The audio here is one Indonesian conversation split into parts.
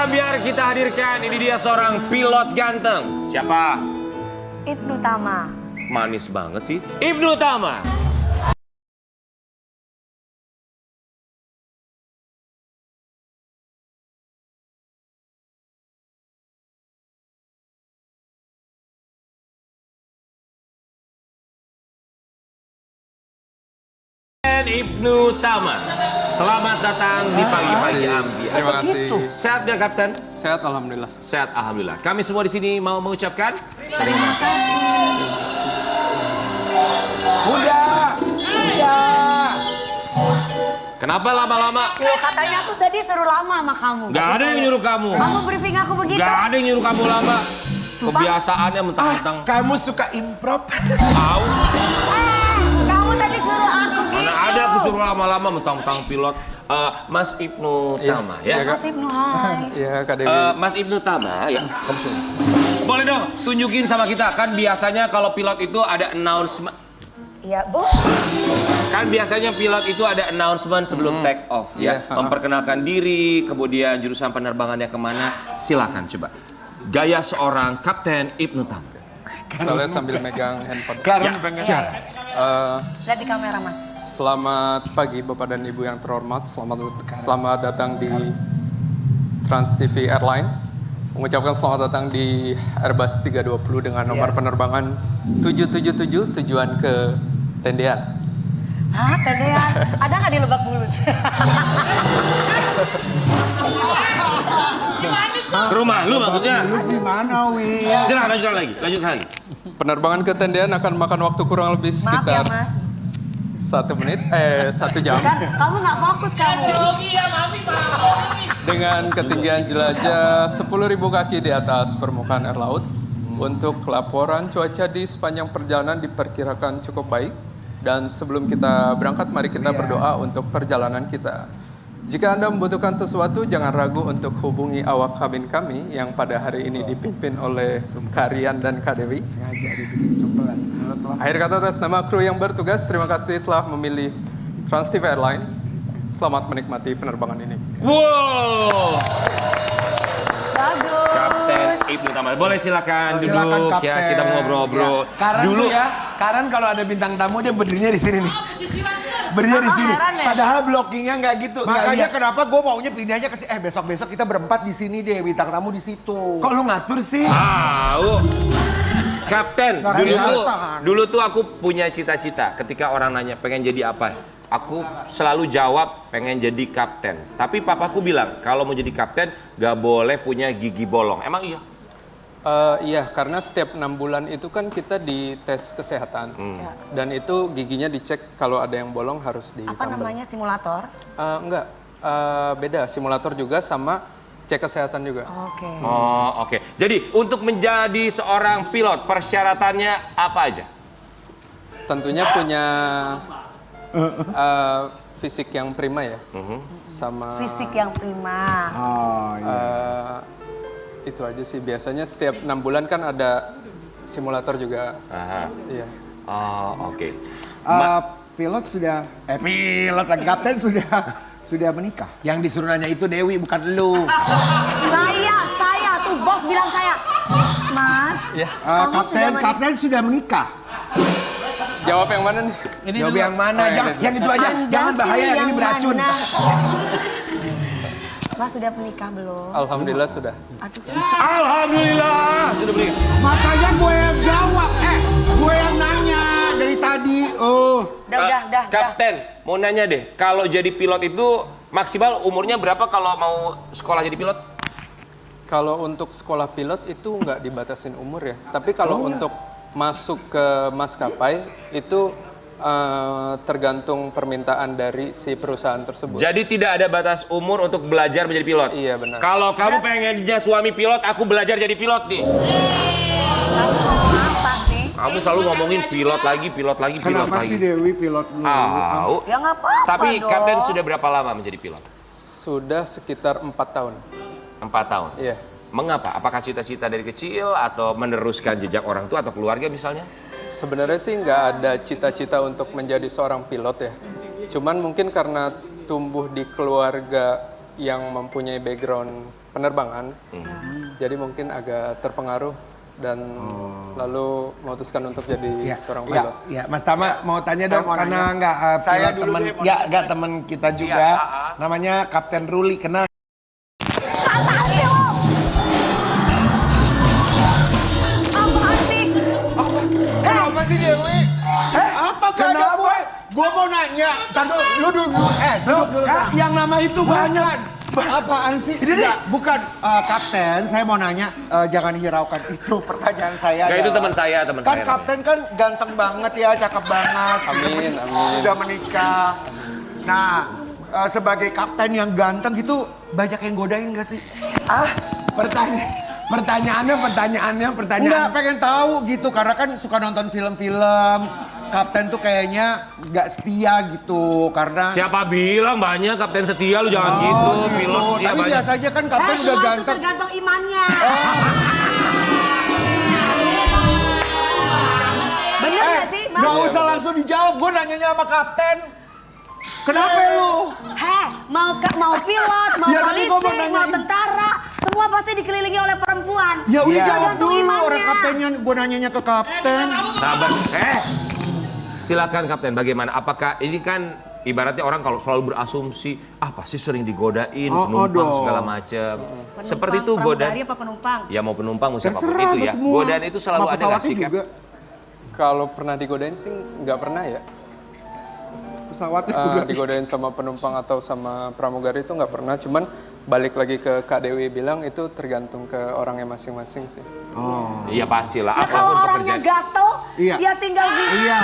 biar kita hadirkan, ini dia seorang pilot ganteng. Siapa? Ibnu Tama. Manis banget sih. Ibnu Tama. Ibnu Tama. Selamat datang di pagi-pagi Amji. Terima kasih. Sehat gak, Kapten? Sehat, alhamdulillah. Sehat, alhamdulillah. Kami semua di sini mau mengucapkan terima kasih. Udah. Kenapa lama-lama? Yo, katanya tuh tadi seru lama sama kamu. Gak ada yang nyuruh kamu. Kamu briefing aku begitu? Gak ada yang nyuruh kamu lama. Kebiasaannya mentang-mentang. Kamu suka improv? Tahu. Kamu tadi suruh aku gitu. Mana ada aku suruh lama-lama mentang-mentang pilot. Mas Ibnu Tama ya. Mas Ibnu, hai. Iya, Kak Dewi. Mas Ibnu Tama ya. Kamu suruh. Boleh dong tunjukin sama kita. Kan biasanya kalau pilot itu ada announcement. Iya, Bu. Kan biasanya pilot itu ada announcement sebelum take off ya. Memperkenalkan diri, kemudian jurusan penerbangannya kemana. Silakan coba. Gaya seorang Kapten Ibnu Tama. Soalnya sambil megang handphone. Karen Lihat di kamera, Mas. Selamat pagi Bapak dan Ibu yang terhormat. Selamat datang di Trans TV Airline. Mengucapkan selamat datang di Airbus 320 dengan nomor penerbangan 777 tujuan ke Tendean. Hah, Tendean? Ada nggak di Lebak Bulus? Ke rumah lu maksudnya? Lu di mana, Wi? Silakan lanjutkan lagi. Penerbangan ke Tendean akan makan waktu kurang lebih Maaf ya, sekitar Mas. 1 jam. Kan kamu nggak fokus kamu. Dengan ketinggian jelajah 10.000 kaki di atas permukaan air laut. Untuk laporan cuaca di sepanjang perjalanan diperkirakan cukup baik. Dan sebelum kita berangkat, mari kita berdoa untuk perjalanan kita. Jika Anda membutuhkan sesuatu, jangan ragu untuk hubungi awak kabin kami yang pada hari ini dipimpin oleh Kak Rian dan Kak Dewi. Sengaja dibikin sumpelan. Akhir kata atas nama kru yang bertugas, terima kasih telah memilih Trans TV Airline. Selamat menikmati penerbangan ini. Wow. Bagus. Kapten Ibnu Tama. Boleh silakan duduk ya, kita mau ngobrol-ngobrol. Karen Dulu tuh ya, Karen kalau ada bintang tamu dia berdirinya di sini nih. Berdirinya di sini. Heran ya? Padahal blockingnya nggak gitu. nggak Makanya lihat. kenapa gue maunya pindahnya ke besok-besok kita berempat di sini deh, bintang tamu di situ. Kok lu ngatur sih? tahu. Kapten, Nggak dulu bisa, tuh, kan? dulu tuh aku punya cita-cita. Ketika orang nanya pengen jadi apa, aku selalu jawab pengen jadi kapten. Tapi papaku bilang kalau mau jadi kapten gak boleh punya gigi bolong. Emang iya? Iya, karena setiap 6 bulan itu kan kita dites kesehatan. Dan itu giginya dicek, kalau ada yang bolong harus ditambal. Apa namanya, simulator? Enggak, beda. Simulator juga sama cek kesehatan juga. Oke. Oh, oke. Jadi untuk menjadi seorang pilot persyaratannya apa aja? Tentunya punya fisik yang prima ya. Sama Fisik yang prima. Oh iya. itu aja sih. Biasanya setiap 6 bulan kan ada simulator juga. Aha. Iya. Oh, oke. Pilot sudah, pilot lagi kapten sudah menikah. Yang disuruh nanya itu Dewi bukan lu. Saya tuh bos bilang saya. Mas, Ya. Kapten sudah menikah. Jawab yang mana nih? Jawab yang mana? Oh, iya, Jangan, iya. yang itu aja. Jangan bahaya, yang ini beracun. Mas sudah menikah belum? Alhamdulillah sudah. Aduh. Alhamdulillah sudah beli. Makanya gue yang jawab, gue yang nanya dari tadi. Udah. Kapten, mau nanya deh, kalau jadi pilot itu maksimal umurnya berapa kalau mau sekolah jadi pilot? Kalau untuk sekolah pilot itu nggak dibatasin umur ya. Tapi kalau untuk masuk ke maskapai itu tergantung permintaan dari si perusahaan tersebut. Jadi tidak ada batas umur untuk belajar menjadi pilot? Iya, benar. Kalau kamu pengennya suami pilot, aku belajar jadi pilot nih. Kamu ngomong apa sih? Kamu selalu ngomongin pilot lagi. Kenapa sih Dewi pilot dulu? Tahu. Ya nggak apa-apa Tapi dong. Kapten sudah berapa lama menjadi pilot? Sudah sekitar 4 tahun. 4 tahun. Iya. Mengapa? Apakah cita-cita dari kecil atau meneruskan jejak orang tua atau keluarga misalnya? Sebenarnya sih nggak ada cita-cita untuk menjadi seorang pilot ya. Cuman mungkin karena tumbuh di keluarga yang mempunyai background penerbangan. Jadi mungkin agak terpengaruh dan lalu memutuskan untuk jadi seorang pilot. Ya, Mas Tama mau tanya Saya dong mau karena nanya. nggak Saya pilot dulu teman deh mau ya nanya. nggak teman kita juga. Namanya Kapten Ruli, kenal? Apaan sih lo? Apaan sih? Kenapa sih Dewi? Apa Kenapa? Gue mau nanya. Tunggu, lu dulu. Duduk dulu. Kak, yang nama itu banyak. Apaan sih? Enggak, bukan Kapten. Saya mau nanya, jangan hiraukan itu pertanyaan saya. Enggak, itu adalah- teman Kan saya. Kapten kan ganteng banget ya, cakep banget. Amin, amin. Sudah menikah. Nah, sebagai kapten yang ganteng gitu, banyak yang godain gak sih? Pertanyaannya. Enggak, pengen tahu gitu. Karena kan suka nonton film-film. Kapten tuh kayaknya nggak setia gitu. Karena... Siapa bilang banyak kapten setia, lu jangan gitu. Pilot gitu. setia Tapi banyak. biasanya kan kapten udah Semua itu ganteng. tergantung imannya. Bener gak sih? Mas? Nggak usah langsung dijawab, gue nanyanya sama kapten. Kenapa lu? Mau pilot, mau Ya, tapi gua mau polisi, nanya mau ini. tentara, semua pasti dikelilingi oleh perempuan. Ya udah Iya. jawab Tergantung dulu, imannya. orang kaptennya gue nanyanya ke kapten. Sabar. Silakan Kapten, bagaimana? Apakah ini kan ibaratnya orang kalau selalu berasumsi, pasti sering digodain, penumpang dong. segala macam. Penumpang, Seperti itu godaan. pramugari apa penumpang? Ya mau penumpang, mau siapapun Terserah itu lu ya. semua. Godaan itu selalu Sama ada nggak pesawatnya sih, Kap? juga. Kalau pernah digodain sih nggak pernah ya. Pesawatnya juga. Digodain sama penumpang atau sama pramugari itu nggak pernah. Cuman balik lagi ke Kak Dewi bilang itu tergantung ke orangnya masing-masing sih. Iya pastilah. Nah, kalau Apapun orangnya pekerjaan. gatel, Iya. dia tinggal di... Iya.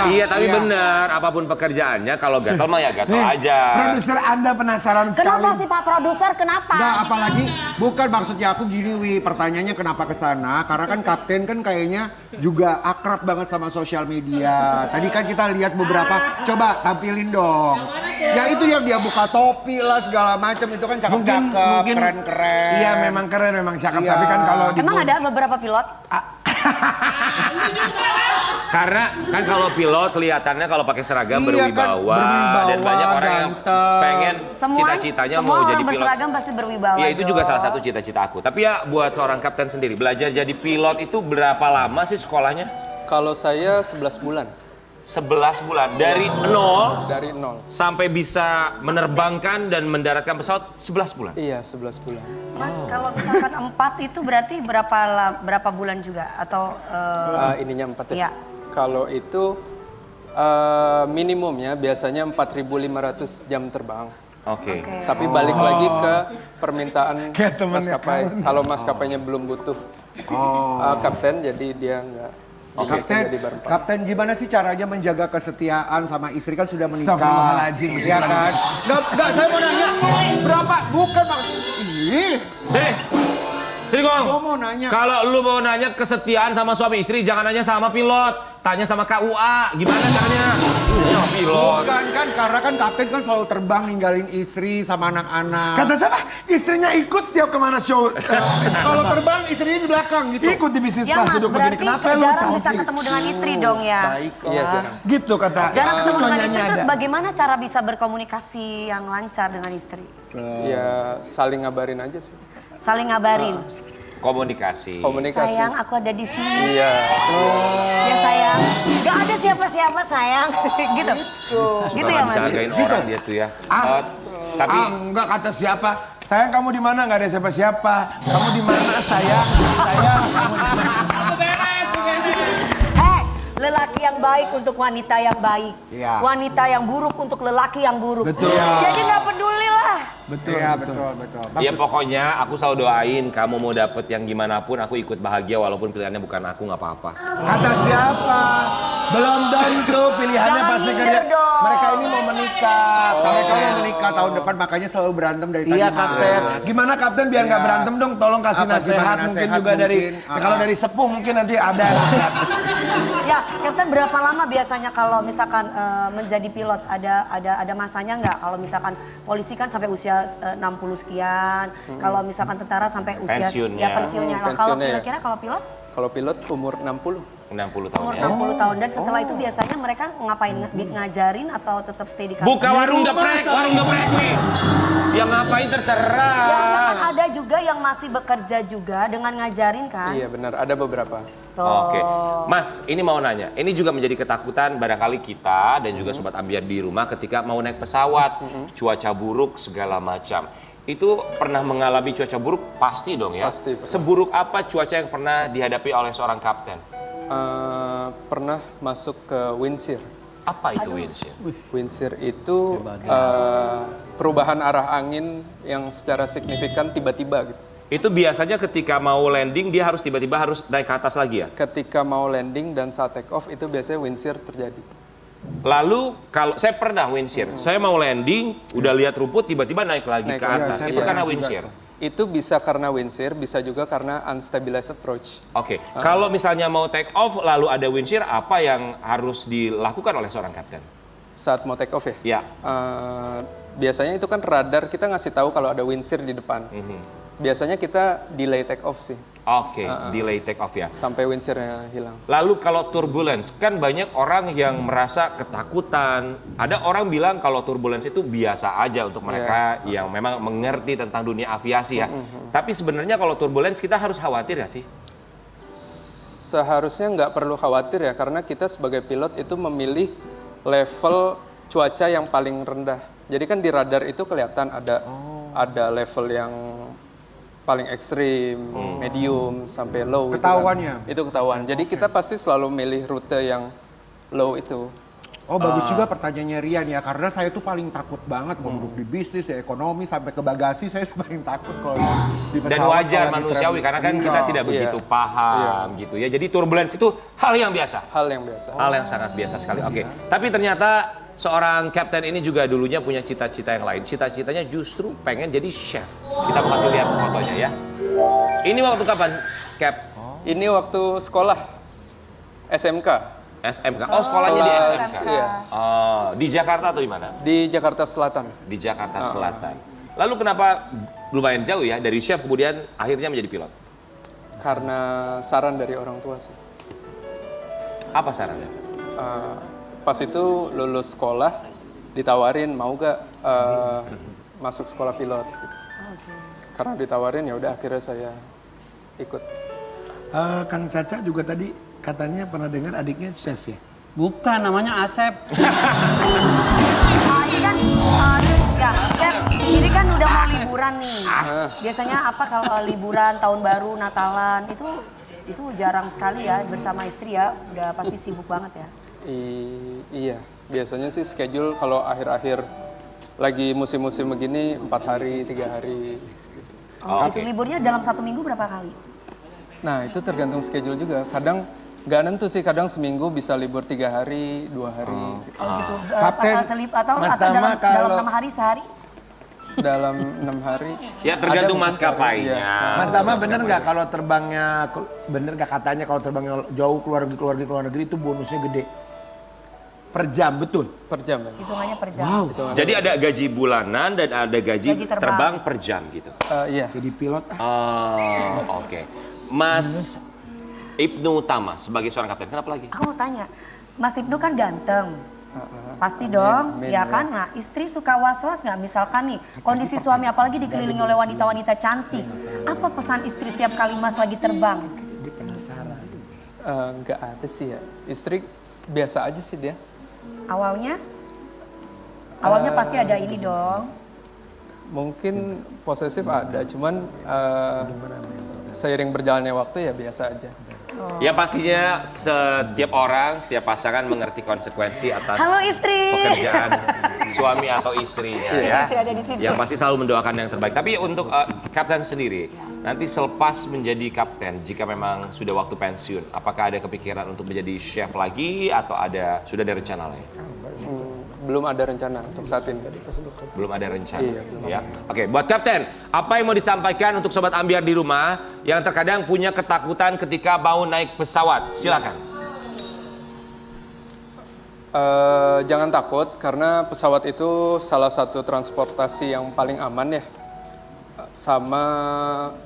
Iya tapi benar, apapun pekerjaannya kalau gatel mah ya gatel aja. Produser Anda penasaran sekali. Kenapa sih Pak Produser? Kenapa? Enggak, apalagi bukan maksudnya aku gini Wi, pertanyaannya kenapa ke sana? Karena kan kapten kan kayaknya juga akrab banget sama sosial media. Tadi kan kita lihat beberapa, coba tampilin dong. Ya itu yang dia buka topi lah segala macam itu kan cakep-cakep, keren-keren. Iya memang keren, memang cakep. Iya. Tapi kan kalau di Emang ada beberapa pilot? Karena kan kalau pilot kelihatannya kalau pakai seragam Iya, berwibawa, kan, dan banyak orang yang ganteng. pengen cita-citanya semua mau orang jadi pilot. berseragam pasti berwibawa. Ya itu juga dong. salah satu cita-cita aku. Tapi ya buat seorang kapten sendiri, belajar jadi pilot itu berapa lama sih sekolahnya? Kalau saya 11 bulan 11 bulan. Dari nol dari nol. sampai bisa menerbangkan dan mendaratkan pesawat 11 bulan. Iya 11 bulan. Mas, kalau misalkan 4 itu berarti berapa bulan juga? Atau Ininya 4 iya. ya. Kalau itu minimumnya biasanya 4.500 jam terbang. Oke. Tapi balik lagi ke permintaan Kayak temennya maskapai. Kalau maskapainya belum butuh kapten, jadi dia nggak Kapten, jadi berempat. kapten gimana sih caranya menjaga kesetiaan sama istri kan sudah menikah? Astagfirullahaladzim. Iya kan? Nggak, saya mau nanya berapa? Bukan maksud. Ih, Sini Gong. gua mau nanya. Kalau lu mau nanya kesetiaan sama suami istri, jangan nanya sama pilot, tanya sama KUA. Gimana caranya? Nanya sama pilot. Bukan kan, karena kan kapten kan selalu terbang ninggalin istri sama anak-anak. Kata siapa? Istrinya ikut setiap kemana show. Kalau terbang istrinya di belakang gitu. Ikut di bisnis Ya kelas Mas, duduk begini. berarti Kenapa lu jarang bisa cantik? ketemu dengan istri dong ya. Baiklah. Iya jarang. Gitu kata. Jarang ketemu dengan Nyonya istri, terus ada. bagaimana cara bisa berkomunikasi yang lancar dengan istri? Ya saling ngabarin aja sih. Saling ngabarin. Komunikasi. Komunikasi. Sayang, aku ada di sini. Iya. Ya sayang. Gak ada siapa-siapa sayang. Gitu. Gitu ya Mas. Bisa hargain orang dia tuh ya. Tapi Enggak kata siapa. Sayang kamu di mana? Nggak ada siapa-siapa. Kamu di mana sayang? Sayang kamu di mana? Lelaki yang baik untuk wanita yang baik. Iya. Wanita yang buruk untuk lelaki yang buruk. Betul. Jadi nggak peduli lah. Betul. Iya betul betul. ya pokoknya aku selalu doain kamu mau dapet yang gimana pun aku ikut bahagia walaupun pilihannya bukan aku nggak apa-apa. Kata siapa? Belum tentu pilihannya Jangan pasti minder kerja. dong. Mereka ini mau menikah. Mereka mau menikah tahun depan makanya selalu berantem dari tadi. Iya Kapten. Mas. Gimana Kapten biar nggak Iya. berantem dong? Tolong kasih Apa, nasihat gimana mungkin nasihat juga dari. mungkin? Kalau dari sepuh mungkin nanti ada nasihat. Ya, Kapten berapa lama biasanya kalau misalkan menjadi pilot? Ada masanya nggak? Kalau misalkan polisi kan sampai usia 60 sekian. Kalau misalkan tentara sampai usia Pensiunnya. ya pensiunnya. Lah, kalau Pensiunnya ya. kira-kira kalau pilot? Kalau pilot umur 60. 60 tahun Umur ya. 60 tahun dan setelah itu biasanya mereka ngapain ngajarin atau tetap stay di kantor? Buka warung geprek nih. Yang ngapain terserah. Ya, kan ada juga yang masih bekerja juga dengan ngajarin kan? Iya benar, ada beberapa. Tuh. Oke, Mas, ini mau nanya. Ini juga menjadi ketakutan barangkali kita dan juga sobat ambiar di rumah ketika mau naik pesawat, cuaca buruk segala macam. Itu pernah mengalami cuaca buruk pasti dong ya. Pasti, pernah. Seburuk apa cuaca yang pernah dihadapi oleh seorang kapten? Pernah masuk ke windshear. Apa itu windshear? Windshear itu perubahan arah angin yang secara signifikan tiba-tiba gitu. Itu biasanya ketika mau landing dia harus tiba-tiba harus naik ke atas lagi ya? Ketika mau landing dan saat take off itu biasanya windshear terjadi. Lalu kalau saya pernah windshear, saya mau landing, udah lihat rumput tiba-tiba naik lagi Naik ke lagi. atas. Iya, Itu saya karena pernah windshear. Itu bisa karena windshear, bisa juga karena unstabilized approach. Oke, kalau misalnya mau take off lalu ada windshear, apa yang harus dilakukan oleh seorang kapten? Saat mau take off ya? Ya, Biasanya itu kan radar kita ngasih tahu kalau ada windshear di depan. Biasanya kita delay take off sih, oke, delay take off ya. sampai windshear-nya hilang. Lalu kalau turbulence, kan banyak orang yang merasa ketakutan. Ada orang bilang kalau turbulence itu biasa aja untuk mereka yang memang mengerti tentang dunia aviasi ya. Tapi sebenarnya kalau turbulence kita harus khawatir ya sih? Seharusnya nggak perlu khawatir ya, karena kita sebagai pilot itu memilih level cuaca yang paling rendah. Jadi kan di radar itu kelihatan ada level yang paling ekstrim, medium, sampai low. Ketahuannya. Itu ketahuan. Jadi kita pasti selalu milih rute yang low itu. Oh bagus juga pertanyaannya Rian ya, karena saya tuh paling takut banget mau duduk di bisnis, di ekonomi, sampai ke bagasi saya paling takut kalau di pesawat. Dan wajar kalau lagi manusiawi traveling. karena kan kita tidak begitu paham gitu ya. Jadi turbulence itu hal yang biasa. Hal yang biasa. Hal yang sangat biasa sekali. Oke. Tapi ternyata seorang kapten ini juga dulunya punya cita-cita yang lain. Cita-citanya justru pengen jadi chef. Kita mau kasih lihat fotonya ya. Ini waktu kapan, Cap? Ini waktu sekolah SMK SMK. Oh, sekolahnya di Kelas- SMK. Iya, Oh, di Jakarta atau di mana? di Jakarta Selatan. Di Jakarta Selatan. Lalu kenapa lumayan jauh ya dari chef kemudian akhirnya menjadi pilot? Karena saran dari orang tua sih. Apa sarannya? Pas itu lulus sekolah, ditawarin mau gak masuk sekolah pilot gitu. Karena ditawarin ya udah akhirnya saya ikut. Kang Caca juga tadi katanya pernah dengar adiknya chef ya? Bukan, namanya Asep. Ini kan, ya, Cap, ini kan udah mau liburan nih. Biasanya apa kalau liburan, tahun baru, Natalan, itu jarang sekali ya bersama istri ya. Udah pasti sibuk banget ya. Iya, biasanya sih schedule kalau akhir-akhir lagi musim-musim begini 4 hari, 3 hari. Gitu. Oh, itu liburnya dalam 1 minggu berapa kali? Nah itu tergantung schedule juga. Kadang nggak nentu sih, kadang seminggu bisa libur 3 hari, 2 hari. Gitu. Oh gitu. Kapten, Atau Mas dalam Tama kalau- 6 hari sehari? Dalam 6 hari. Ya tergantung ada mungkin maskapainya. iya. Mas Tama bener nggak kalau terbangnya, bener nggak katanya kalau terbangnya jauh keluar negeri itu bonusnya gede? Per jam, betul? Per jam ya? Hitungannya per jam. Jadi ada gaji bulanan dan ada gaji, Gaji terbang. terbang per jam gitu. Iya. Jadi pilot Oh, oke. Mas Ibnu Tama sebagai seorang kapten, kenapa lagi? Aku mau tanya, Mas Ibnu kan ganteng. Pasti dong, Amin, ya ya. kan? Nah, istri suka was-was nggak? Misalkan nih, kondisi suami apalagi dikelilingi oleh wanita-wanita cantik. Apa pesan istri setiap kali Mas lagi terbang? Nggak ada sih ya. Istri biasa aja sih dia. Awalnya? Awalnya pasti ada ini dong. Mungkin posesif ada, cuman seiring berjalannya waktu ya biasa aja. Ya pastinya setiap orang, setiap pasangan mengerti konsekuensi atas Halo istri. pekerjaan suami atau istrinya ya. Istri ada di situ. Yang pasti selalu mendoakan yang terbaik. Tapi untuk kapten sendiri, nanti selepas menjadi kapten, jika memang sudah waktu pensiun, apakah ada kepikiran untuk menjadi chef lagi atau sudah ada rencana lain? Belum ada rencana untuk saat ini. Belum ada rencana. Iya, belum Ya. Oke, buat kapten, apa yang mau disampaikan untuk sobat ambiar di rumah yang terkadang punya ketakutan ketika mau naik pesawat? Silakan. Jangan takut karena pesawat itu salah satu transportasi yang paling aman ya. Sama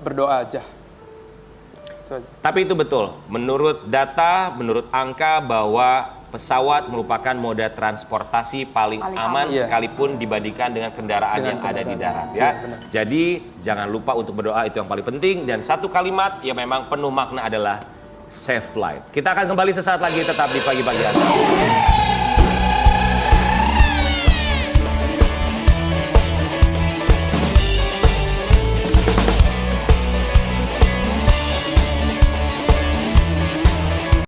berdoa aja. Itu aja. Tapi itu betul, menurut data, menurut angka bahwa pesawat merupakan moda transportasi paling Paling aman aman. Iya. sekalipun dibandingkan dengan kendaraan yang ada di darat ya. Iya, benar. Jadi jangan lupa untuk berdoa, itu yang paling penting. Dan satu kalimat yang memang penuh makna adalah safe flight. Kita akan kembali sesaat lagi, tetap di Pagi-Pagi Anda.